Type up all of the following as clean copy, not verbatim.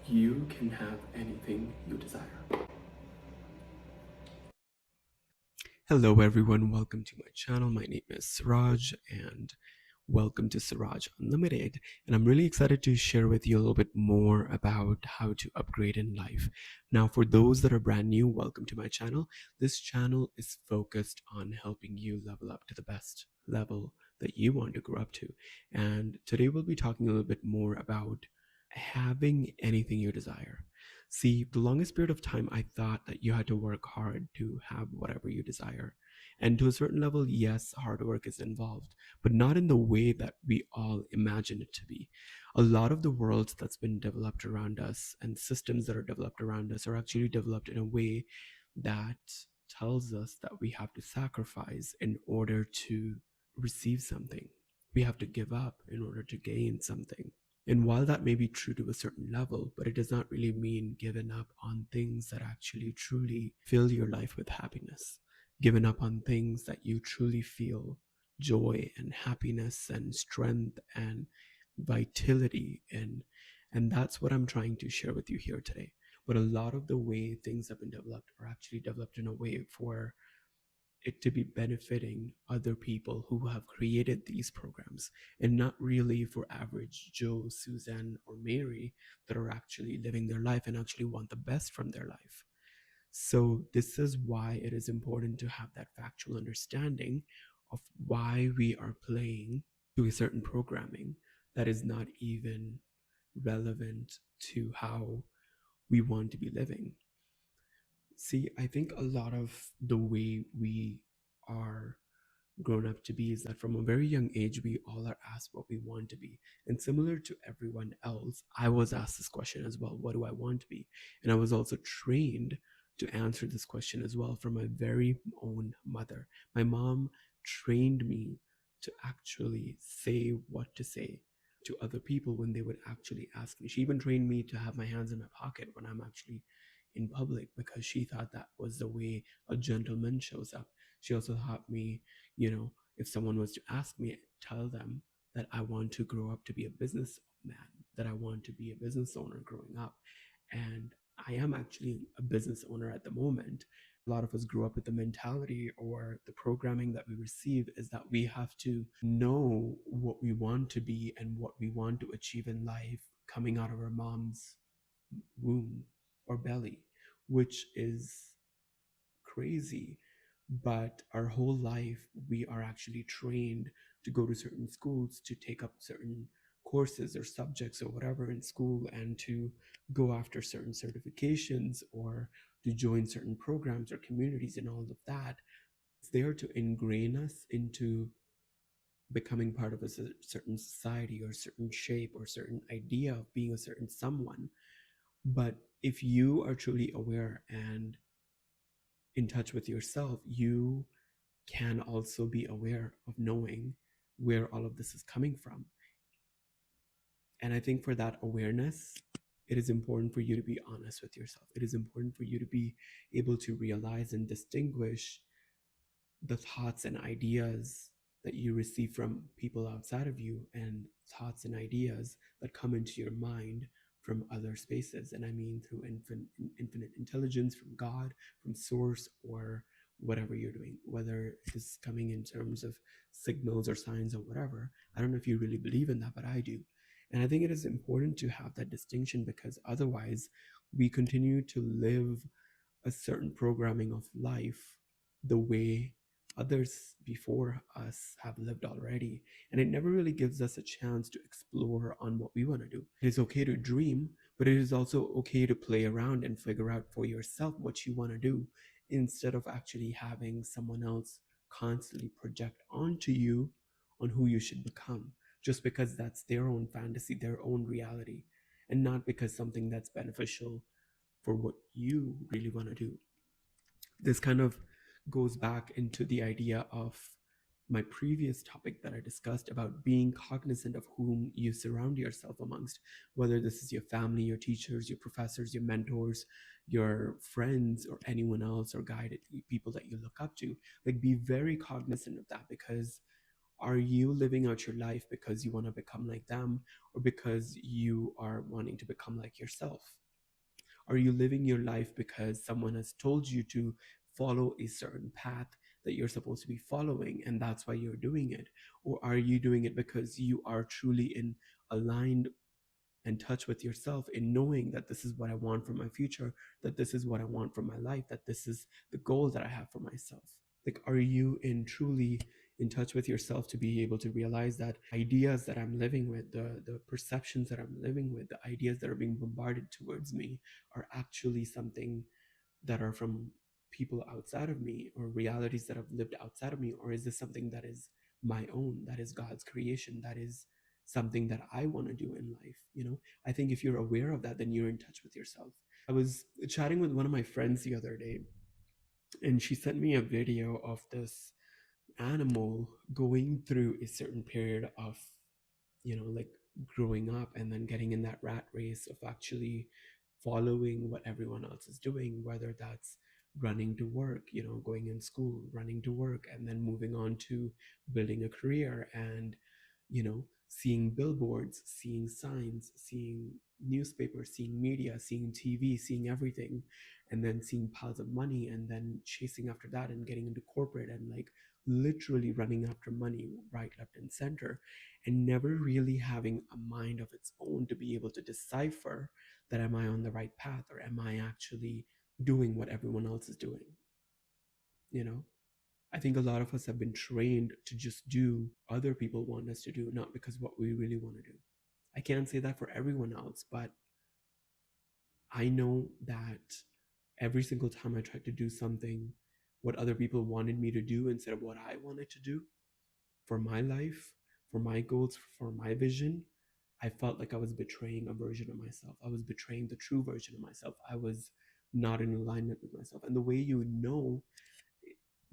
You can have anything you desire. Hello, everyone. Welcome to my channel. My name is Siraj, and welcome to Siraj Unlimited. And I'm really excited to share with you a little bit more about how to upgrade in life. Now, for those that are brand new, welcome to my channel. This channel is focused on helping you level up to the best level that you want to grow up to. And today we'll be talking a little bit more about having anything you desire. See, the longest period of time, I thought that you had to work hard to have whatever you desire. And to a certain level, yes, hard work is involved, but not in the way that we all imagine it to be. A lot of the world that's been developed around us and systems that are developed around us are actually developed in a way that tells us that we have to sacrifice in order to receive something. We have to give up in order to gain something. And while that may be true to a certain level, but it does not really mean giving up on things that actually truly fill your life with happiness, giving up on things that you truly feel joy and happiness and strength and vitality in. And that's what I'm trying to share with you here today. But a lot of the way things have been developed are actually developed in a way for it to be benefiting other people who have created these programs, and not really for average Joe, Suzanne, or Mary that are actually living their life and actually want the best from their life. So, this is why it is important to have that factual understanding of why we are playing to a certain programming that is not even relevant to how we want to be living. See, I think a lot of the way we are grown up to be is that from a very young age, we all are asked what we want to be. And similar to everyone else, I was asked this question as well: what do I want to be? And I was also trained to answer this question as well from my very own mother. My mom trained me to actually say what to say to other people when they would actually ask me. She even trained me to have my hands in my pocket when I'm actually in public, because she thought that was the way a gentleman shows up. She also taught me, if someone was to ask me, tell them that I want to grow up to be a businessman, that I want to be a business owner growing up. And I am actually a business owner at the moment. A lot of us grew up with the mentality or the programming that we receive is that we have to know what we want to be and what we want to achieve in life coming out of our mom's womb or belly, which is crazy. But our whole life, we are actually trained to go to certain schools, to take up certain courses or subjects or whatever in school, and to go after certain certifications or to join certain programs or communities and all of that. It's there to ingrain us into becoming part of a certain society or certain shape or certain idea of being a certain someone. But if you are truly aware and in touch with yourself, you can also be aware of knowing where all of this is coming from. And I think for that awareness, it is important for you to be honest with yourself. It is important for you to be able to realize and distinguish the thoughts and ideas that you receive from people outside of you and thoughts and ideas that come into your mind from other spaces. And I mean through infinite intelligence, from God, from source, or whatever you're doing, whether it's coming in terms of signals or signs or whatever. I don't know if you really believe in that, but I do. And I think it is important to have that distinction, because otherwise we continue to live a certain programming of life the way others before us have lived already. And it never really gives us a chance to explore on what we want to do. It is okay to dream, but it is also okay to play around and figure out for yourself what you want to do, instead of actually having someone else constantly project onto you on who you should become, just because that's their own fantasy, their own reality, and not because something that's beneficial for what you really want to do. This kind of goes back into the idea of my previous topic that I discussed about being cognizant of whom you surround yourself amongst, whether this is your family, your teachers, your professors, your mentors, your friends, or anyone else, or guided people that you look up to. Like, be very cognizant of that, because Are you living out your life because you want to become like them, or because you are wanting to become like yourself? Are you living your life because someone has told you to follow a certain path that you're supposed to be following and that's why you're doing it? Or are you doing it because you are truly in aligned and touch with yourself in knowing that this is what I want for my future, that this is what I want for my life, that this is the goal that I have for myself? Like, are you in truly in touch with yourself to be able to realize that ideas that I'm living with, the perceptions that I'm living with, the ideas that are being bombarded towards me are actually something that are from people outside of me, or realities that have lived outside of me? Or is this something that is my own, that is God's creation, that is something that I want to do in life? I think if you're aware of that, then you're in touch with yourself. I was chatting with one of my friends the other day, and she sent me a video of this animal going through a certain period of, like growing up and then getting in that rat race of actually following what everyone else is doing, whether that's running to work, going in school, running to work, and then moving on to building a career, and seeing billboards, seeing signs, seeing newspapers, seeing media, seeing TV, seeing everything, and then seeing piles of money, and then chasing after that and getting into corporate, and like literally running after money right, left, and center, and never really having a mind of its own to be able to decipher that, am I on the right path, or am I actually doing what everyone else is doing? You know, I think a lot of us have been trained to just do other people want us to do, not because what we really want to do. I can't say that for everyone else, but I know that every single time I tried to do something what other people wanted me to do instead of what I wanted to do for my life, for my goals, for my vision, I felt like I was betraying a version of myself. I was betraying the true version of myself. I was not in alignment with myself. And the way you know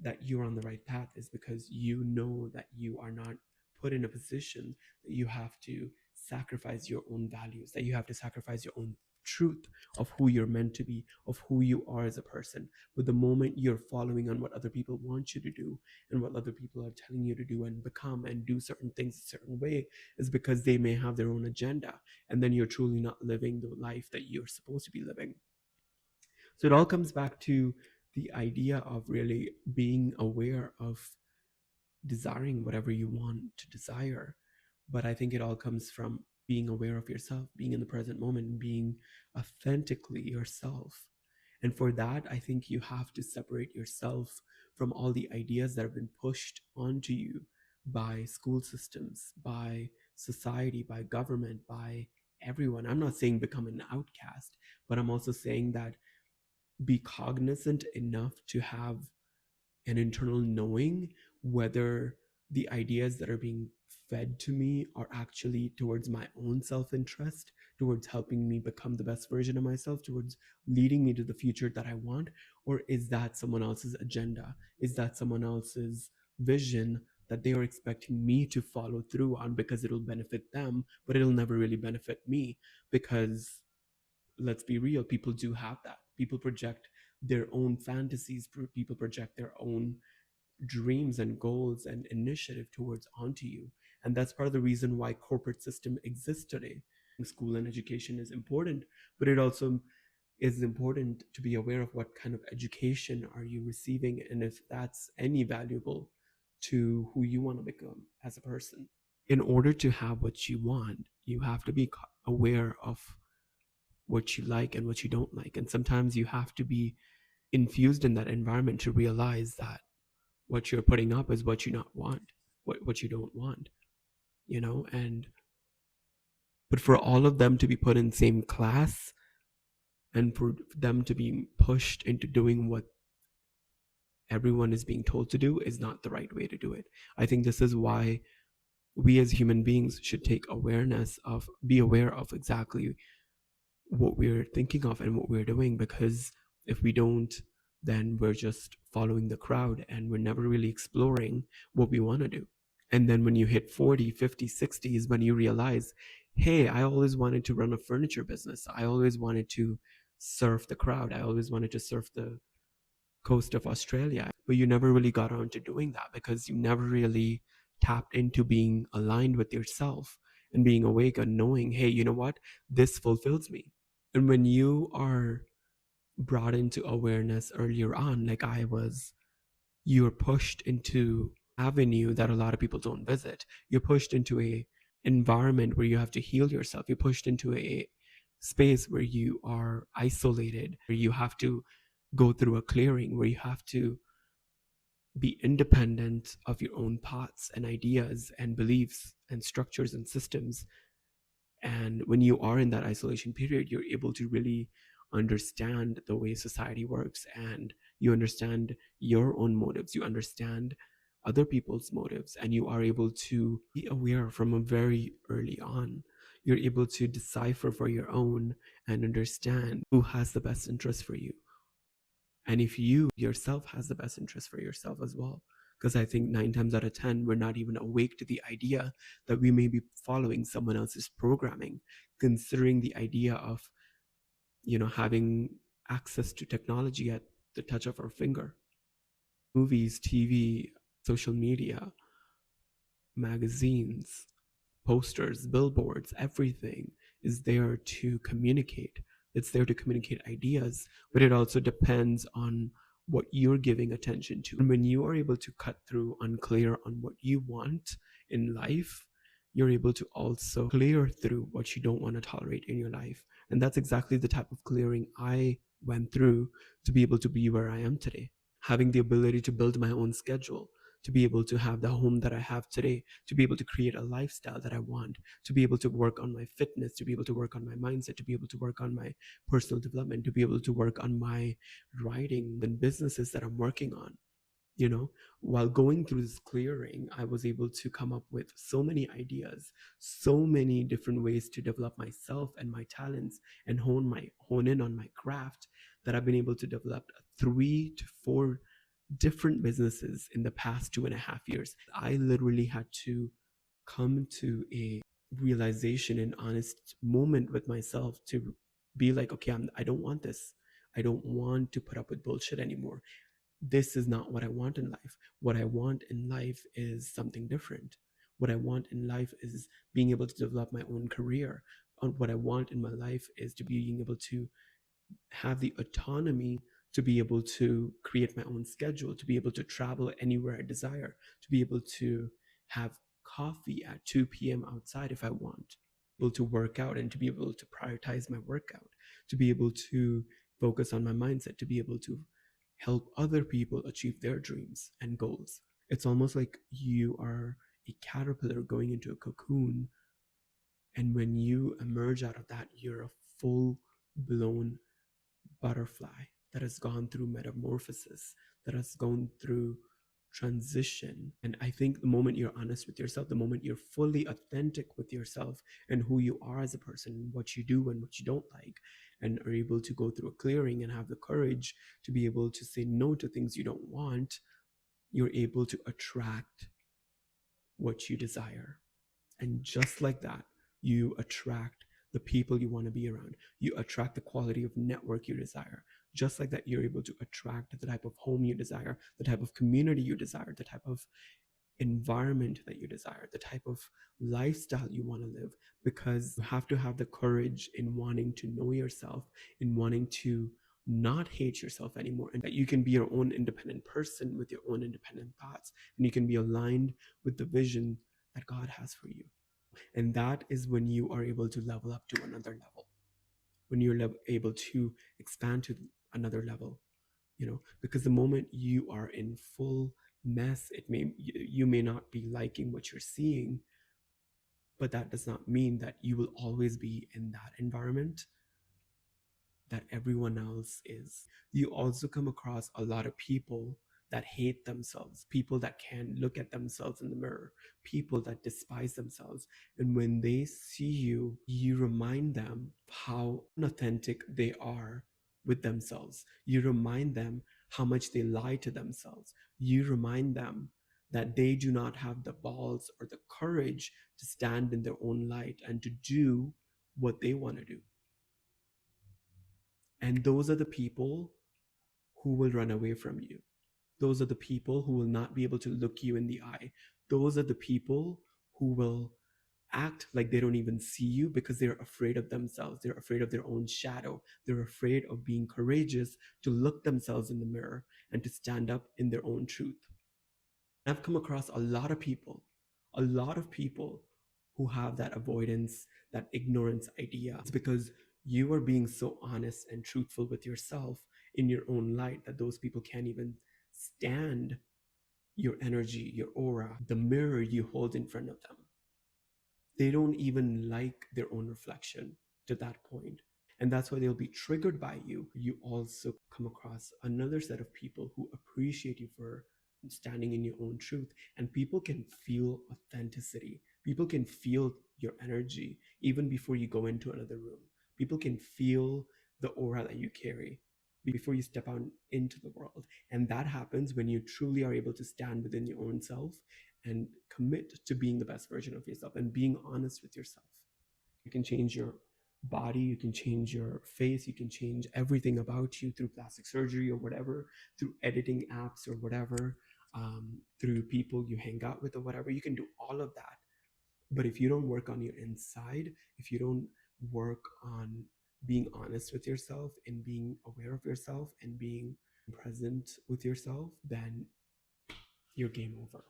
that you're on the right path is because you know that you are not put in a position that you have to sacrifice your own values, that you have to sacrifice your own truth of who you're meant to be, of who you are as a person. But the moment you're following on what other people want you to do and what other people are telling you to do and become and do certain things a certain way, is because they may have their own agenda. And then you're truly not living the life that you're supposed to be living. So it all comes back to the idea of really being aware of desiring whatever you want to desire. But I think it all comes from being aware of yourself, being in the present moment, being authentically yourself. And for that, I think you have to separate yourself from all the ideas that have been pushed onto you by school systems, by society, by government, by everyone. I'm not saying become an outcast, but I'm also saying that be cognizant enough to have an internal knowing whether the ideas that are being fed to me are actually towards my own self-interest, towards helping me become the best version of myself, towards leading me to the future that I want, or is that someone else's agenda? Is that someone else's vision that they are expecting me to follow through on because it'll benefit them, but it'll never really benefit me? Because let's be real, people do have that. People project their own fantasies, people project their own dreams and goals and initiative towards onto you. And that's part of the reason why corporate system exists today. School and education is important, but it also is important to be aware of what kind of education are you receiving, and if that's any valuable to who you want to become as a person. In order to have what you want, you have to be aware of what you like and what you don't like. And sometimes you have to be infused in that environment to realize that what you're putting up is what you not want, what you don't want, and but for all of them to be put in the same class and for them to be pushed into doing what everyone is being told to do is not the right way to do it. I think this is why we as human beings should be aware of exactly what we're thinking of and what we're doing, because if we don't, then we're just following the crowd and we're never really exploring what we want to do. And then when you hit 40, 50, 60 is when you realize, hey, I always wanted to run a furniture business. I always wanted to surf the crowd. I always wanted to surf the coast of Australia. But you never really got around to doing that because you never really tapped into being aligned with yourself and being awake and knowing, hey, you know what? This fulfills me. And when you are brought into awareness earlier on, like I was, you're pushed into avenue that a lot of people don't visit. You're pushed into a environment where you have to heal yourself. You're pushed into a space where you are isolated, where you have to go through a clearing, where you have to be independent of your own thoughts and ideas and beliefs and structures and systems. And when you are in that isolation period, you're able to really understand the way society works, and you understand your own motives, you understand other people's motives, and you are able to be aware from a very early on. You're able to decipher for your own and understand who has the best interest for you, and if you yourself has the best interest for yourself as well. Because I think 9 times out of 10 we're not even awake to the idea that we may be following someone else's programming, considering the idea of having access to technology at the touch of our finger. Movies, TV, social media, magazines, posters, billboards, everything is there to communicate. It's there to communicate ideas, but it also depends on what you're giving attention to. And when you are able to cut through unclear on what you want in life, you're able to also clear through what you don't want to tolerate in your life. And that's exactly the type of clearing I went through to be able to be where I am today. Having the ability to build my own schedule, to be able to have the home that I have today, to be able to create a lifestyle that I want, to be able to work on my fitness, to be able to work on my mindset, to be able to work on my personal development, to be able to work on my writing and businesses that I'm working on. You know, while going through this clearing, I was able to come up with so many ideas, so many different ways to develop myself and my talents and hone in on my craft, that I've been able to develop 3 to 4 different businesses in the past 2.5 years. I literally had to come to a realization and honest moment with myself to be like, okay, I don't want this. I don't want to put up with bullshit anymore. This is not what I want in life. What I want in life is something different. What I want in life is being able to develop my own career. What I want in my life is to being able to have the autonomy to be able to create my own schedule, to be able to travel anywhere I desire, to be able to have coffee at 2 p.m. outside if I want, able to work out and to be able to prioritize my workout, to be able to focus on my mindset, to be able to help other people achieve their dreams and goals. It's almost like you are a caterpillar going into a cocoon, and when you emerge out of that, you're a full blown butterfly that has gone through metamorphosis, that has gone through transition. And I think the moment you're honest with yourself, the moment you're fully authentic with yourself and who you are as a person, what you do and what you don't like, and are able to go through a clearing and have the courage to be able to say no to things you don't want, you're able to attract what you desire. And just like that, you attract the people you want to be around. You attract the quality of network you desire. Just like that, you're able to attract the type of home you desire, the type of community you desire, the type of environment that you desire, the type of lifestyle you want to live, because you have to have the courage in wanting to know yourself, in wanting to not hate yourself anymore, and that you can be your own independent person with your own independent thoughts, and you can be aligned with the vision that God has for you. And that is when you are able to level up to another level, when you're able to expand to another level, because the moment you are in full mess, you may not be liking what you're seeing, but that does not mean that you will always be in that environment that everyone else is. You also come across a lot of people that hate themselves, people that can't look at themselves in the mirror, people that despise themselves. And when they see you, you remind them how unauthentic they are with themselves. You remind them how much they lie to themselves. You remind them that they do not have the balls or the courage to stand in their own light and to do what they want to do. And those are the people who will run away from you. Those are the people who will not be able to look you in the eye. Those are the people who will act like they don't even see you because they're afraid of themselves. They're afraid of their own shadow. They're afraid of being courageous to look themselves in the mirror and to stand up in their own truth. I've come across a lot of people who have that avoidance, that ignorance idea. It's because you are being so honest and truthful with yourself in your own light that those people can't even stand your energy, your aura, the mirror you hold in front of them. They don't even like their own reflection to that point. And that's why they'll be triggered by you. You also come across another set of people who appreciate you for standing in your own truth. And people can feel authenticity. People can feel your energy even before you go into another room. People can feel the aura that you carry before you step out into the world. And that happens when you truly are able to stand within your own self and commit to being the best version of yourself and being honest with yourself. You can change your body, you can change your face, you can change everything about you through plastic surgery or whatever, through editing apps or whatever, through people you hang out with or whatever. You can do all of that. But if you don't work on your inside, if you don't work on being honest with yourself and being aware of yourself and being present with yourself, then you're game over.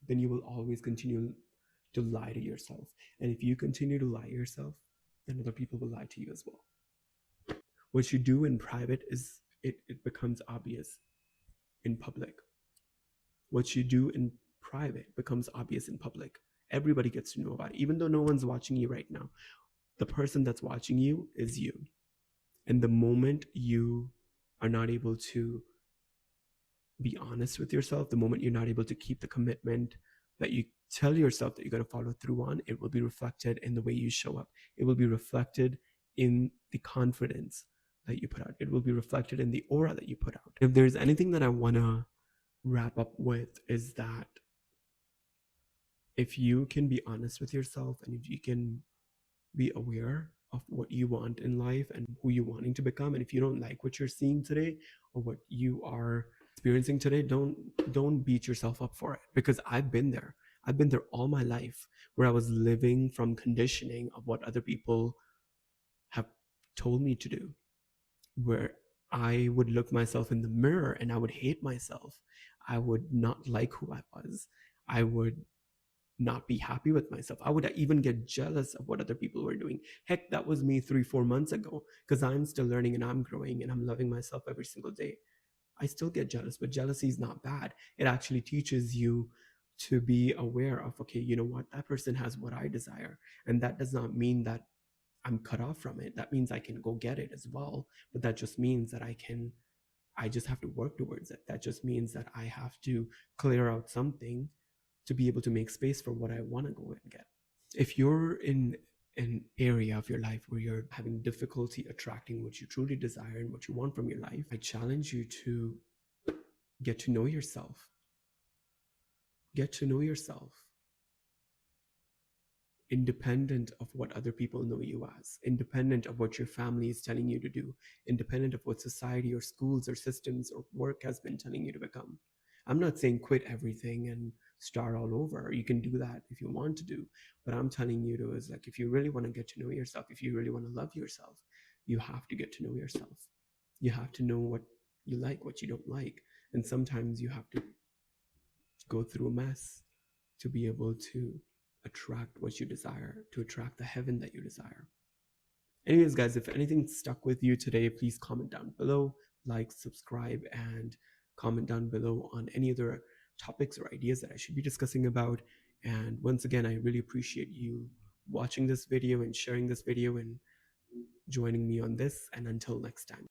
Then you will always continue to lie to yourself. And if you continue to lie to yourself, then other people will lie to you as well. What you do in private is it becomes obvious in public. What you do in private becomes obvious in public. Everybody gets to know about it, even though no one's watching you right now. The person that's watching you is you. And the moment you are not able to be honest with yourself, the moment you're not able to keep the commitment that you tell yourself that you're going to follow through on, it will be reflected in the way you show up. It will be reflected in the confidence that you put out. It will be reflected in the aura that you put out. If there's anything that I want to wrap up with, is that if you can be honest with yourself and if you can be aware of what you want in life and who you're wanting to become, and if you don't like what you're seeing today or what you are experiencing today, don't beat yourself up for it, because I've been there all my life, where I was living from conditioning of what other people have told me to do, where I would look myself in the mirror and I would hate myself. I would not like who I was. I would not be happy with myself. I would even get jealous of what other people were doing. Heck, that was me 3-4 months ago, because I'm still learning and I'm growing and I'm loving myself every single day. I still get jealous, but jealousy is not bad. It actually teaches you to be aware of, okay, you know what, that person has what I desire. And that does not mean that I'm cut off from it. That means I can go get it as well. But that just means that I just have to work towards it. That just means that I have to clear out something to be able to make space for what I want to go and get. If you're in an area of your life where you're having difficulty attracting what you truly desire and what you want from your life, I challenge you to get to know yourself. Get to know yourself, independent of what other people know you as, independent of what your family is telling you to do, independent of what society or schools or systems or work has been telling you to become. I'm not saying quit everything and start all over. You can do that if you want to do. But I'm telling you to is like, if you really want to get to know yourself, if you really want to love yourself, you have to get to know yourself. You have to know what you like, what you don't like. And sometimes you have to go through a mess to be able to attract what you desire, to attract the heaven that you desire. Anyways, guys, if anything stuck with you today, please comment down below, like, subscribe, and comment down below on any other topics or ideas that I should be discussing about. And once again, I really appreciate you watching this video and sharing this video and joining me on this. And until next time.